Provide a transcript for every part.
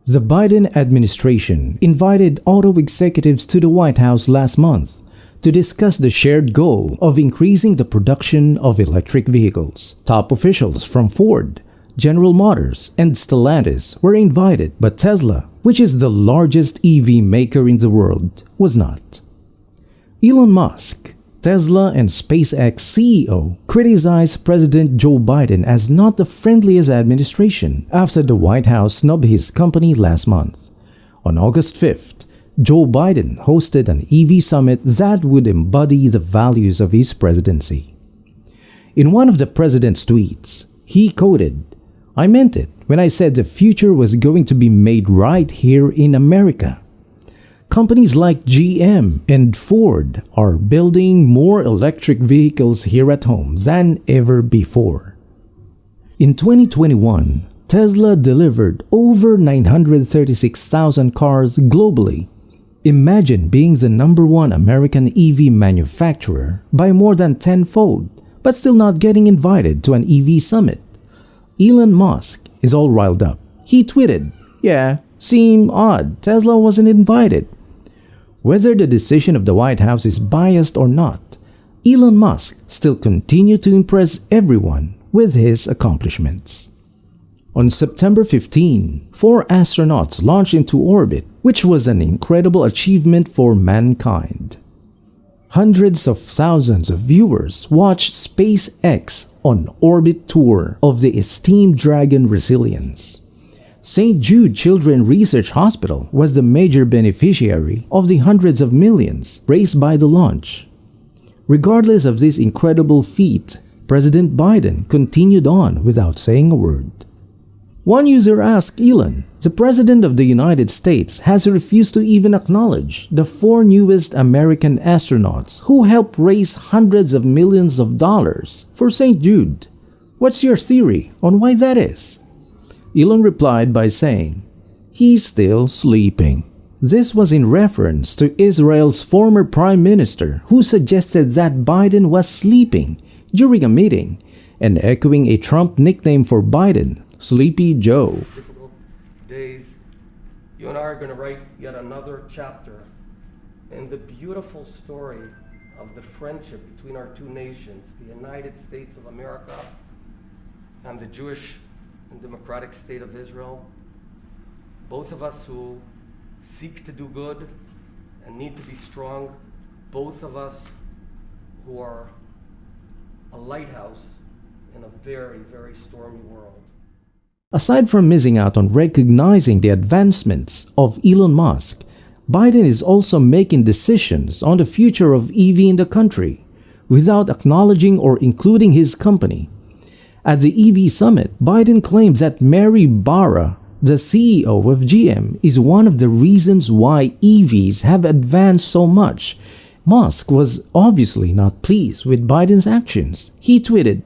The Biden administration invited auto executives to the White House last month to discuss the shared goal of increasing the production of electric vehicles. Top officials from Ford, General Motors, and Stellantis were invited, but Tesla, which is the largest EV maker in the world, was not. Elon Musk, Tesla and SpaceX CEO, criticized President Joe Biden as not the friendliest administration after the White House snubbed his company last month. On August 5th, Joe Biden hosted an EV summit that would embody the values of his presidency. In one of the president's tweets, he quoted, "I meant it when I said the future was going to be made right here in America. Companies like GM and Ford are building more electric vehicles here at home than ever before." In 2021, Tesla delivered over 936,000 cars globally. Imagine being the #1 American EV manufacturer by more than tenfold, but still not getting invited to an EV summit. Elon Musk is all riled up. He tweeted, "Yeah, seemed odd Tesla wasn't invited." Whether the decision of the White House is biased or not, Elon Musk still continued to impress everyone with his accomplishments. On September 15, 4 astronauts launched into orbit, which was an incredible achievement for mankind. Hundreds of thousands of viewers watched SpaceX on orbit tour of the esteemed Dragon Resilience. St. Jude Children Research Hospital was the major beneficiary of the hundreds of millions raised by the launch. Regardless of this incredible feat, President Biden continued on without saying a word. One user asked Elon, "The President of the United States has refused to even acknowledge the 4 newest American astronauts who helped raise hundreds of millions of dollars for St. Jude. What's your theory on why that is?" Elon replied by saying, "He's still sleeping." This was in reference to Israel's former prime minister who suggested that Biden was sleeping during a meeting and echoing a Trump nickname for Biden, Sleepy Joe. Difficult days. You and I are going to write yet another chapter in the beautiful story of the friendship between our two nations, the United States of America and the Jewish and democratic state of Israel. Both of us who seek to do good and need to be strong. Both of us who are a lighthouse in a very, very stormy world. Aside from missing out on recognizing the advancements of Elon Musk, Biden is also making decisions on the future of EV in the country without acknowledging or including his company. At the EV summit, Biden claims that Mary Barra, the CEO of GM, is one of the reasons why EVs have advanced so much. Musk was obviously not pleased with Biden's actions. He tweeted,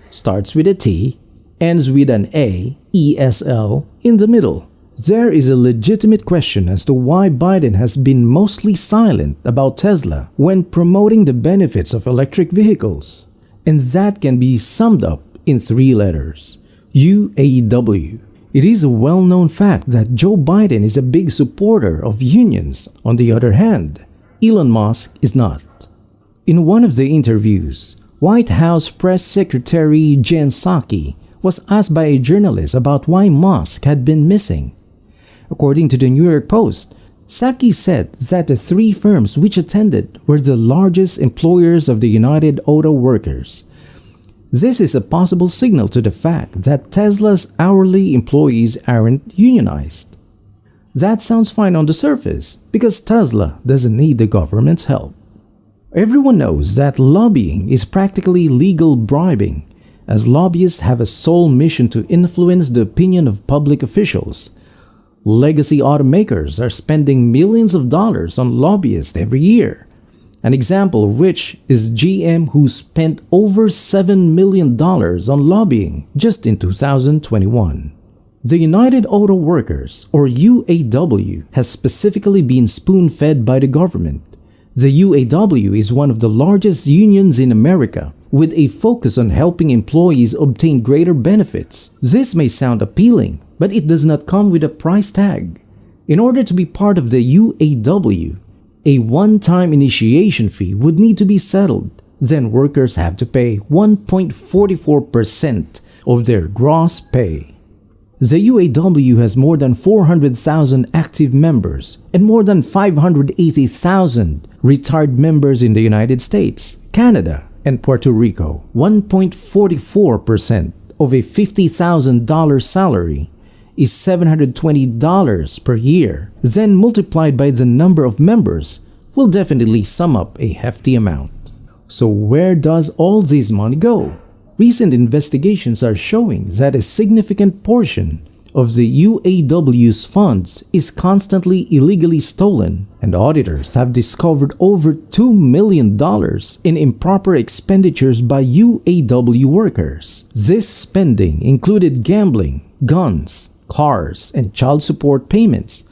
"Starts with a T, ends with an A, ESL, in the middle." There is a legitimate question as to why Biden has been mostly silent about Tesla when promoting the benefits of electric vehicles. And that can be summed up in 3 letters: UAW. It is a well-known fact that Joe Biden is a big supporter of unions. On the other hand, Elon Musk is not. In one of the interviews, White House Press Secretary Jen Psaki was asked by a journalist about why Musk had been missing. According to the New York Post, Psaki said that the 3 firms which attended were the largest employers of the United Auto Workers. This is a possible signal to the fact that Tesla's hourly employees aren't unionized. That sounds fine on the surface because Tesla doesn't need the government's help. Everyone knows that lobbying is practically legal bribing, as lobbyists have a sole mission to influence the opinion of public officials. Legacy automakers are spending millions of dollars on lobbyists every year. An example of which is GM, who spent over $7 million on lobbying just in 2021. The United Auto Workers, or UAW, has specifically been spoon-fed by the government. The UAW is one of the largest unions in America, with a focus on helping employees obtain greater benefits. This may sound appealing, but it does not come with a price tag. In order to be part of the UAW, a one-time initiation fee would need to be settled. Then workers have to pay 1.44% of their gross pay. The UAW has more than 400,000 active members and more than 580,000 retired members in the United States, Canada, and Puerto Rico. 1.44% of a $50,000 salary is $720 per year. Then multiplied by the number of members will definitely sum up a hefty amount. So where does all this money go? Recent investigations are showing that a significant portion of the UAW's funds is constantly illegally stolen, and auditors have discovered over $2 million in improper expenditures by UAW workers. This spending included gambling, guns, cars, and child support payments.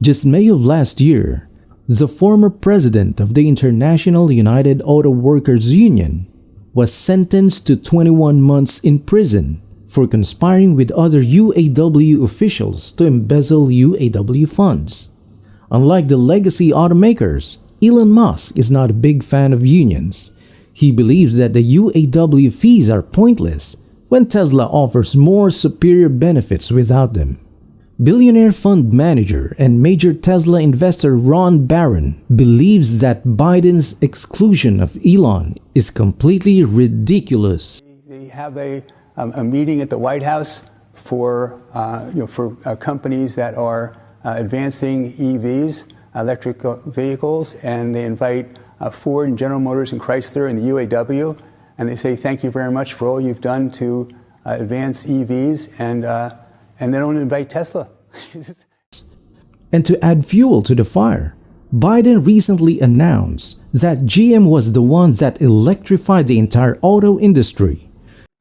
Just May of last year, the former president of the International United Auto Workers Union was sentenced to 21 months in prison for conspiring with other UAW officials to embezzle UAW funds. Unlike the legacy automakers, Elon Musk is not a big fan of unions. He believes that the UAW fees are pointless when Tesla offers more superior benefits without them. Billionaire fund manager and major Tesla investor Ron Barron believes that Biden's exclusion of Elon is completely ridiculous. They have a meeting at the White House for companies that are advancing EVs, electric vehicles, and they invite Ford and General Motors and Chrysler and the UAW, and they say thank you very much for all you've done to advance EVs, and they don't invite Tesla. And to add fuel to the fire, Biden recently announced that GM was the one that electrified the entire auto industry.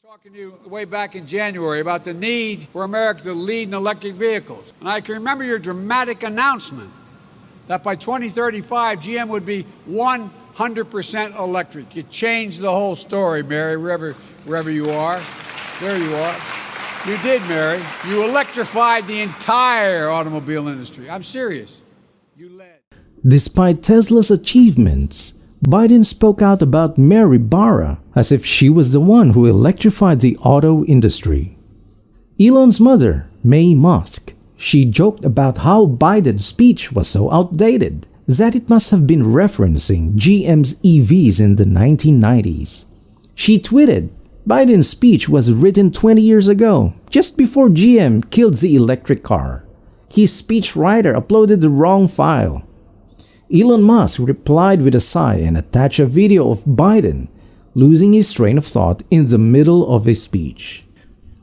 Talking to you way back in January about the need for America to lead in electric vehicles. And I can remember your dramatic announcement that by 2035, GM would be 100% electric. You changed the whole story, Mary, wherever you are. There you are. You did, Mary. You electrified the entire automobile industry. I'm serious. You led. Despite Tesla's achievements, Biden spoke out about Mary Barra as if she was the one who electrified the auto industry. Elon's mother, May Musk, she joked about how Biden's speech was so outdated that it must have been referencing GM's EVs in the 1990s. She tweeted, Biden's speech was written 20 years ago, just before GM killed the electric car. His speechwriter uploaded the wrong file. Elon Musk replied with a sigh and attached a video of Biden losing his train of thought in the middle of a speech.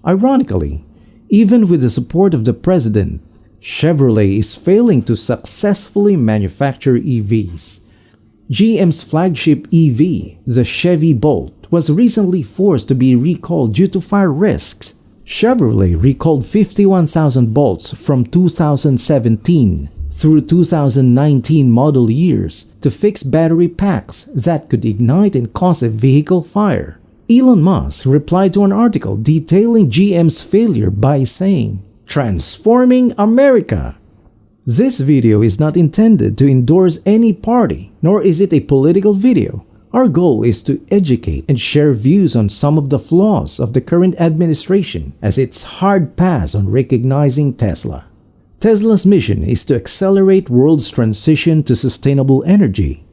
Ironically, even with the support of the president, Chevrolet is failing to successfully manufacture EVs. GM's flagship EV, the Chevy Bolt, was recently forced to be recalled due to fire risks. Chevrolet recalled 51,000 Bolts from 2017 through 2019 model years to fix battery packs that could ignite and cause a vehicle fire. Elon Musk replied to an article detailing GM's failure by saying, "Transforming America." This video is not intended to endorse any party, nor is it a political video. Our goal is to educate and share views on some of the flaws of the current administration as its hard pass on recognizing Tesla. Tesla's mission is to accelerate world's transition to sustainable energy,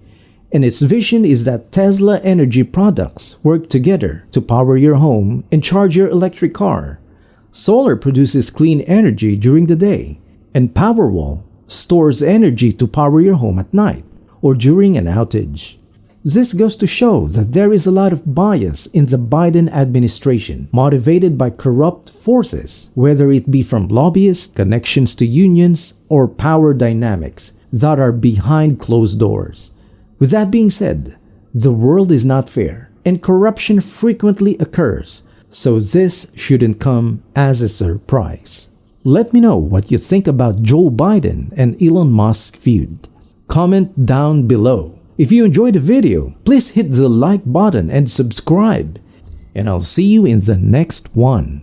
and its vision is that Tesla energy products work together to power your home and charge your electric car. Solar produces clean energy during the day, and Powerwall stores energy to power your home at night or during an outage. This goes to show that there is a lot of bias in the Biden administration, motivated by corrupt forces, whether it be from lobbyists, connections to unions, or power dynamics that are behind closed doors. With that being said, the world is not fair, and corruption frequently occurs, so this shouldn't come as a surprise. Let me know what you think about Joe Biden and Elon Musk feud. Comment down below. If you enjoyed the video, please hit the like button and subscribe. And I'll see you in the next one.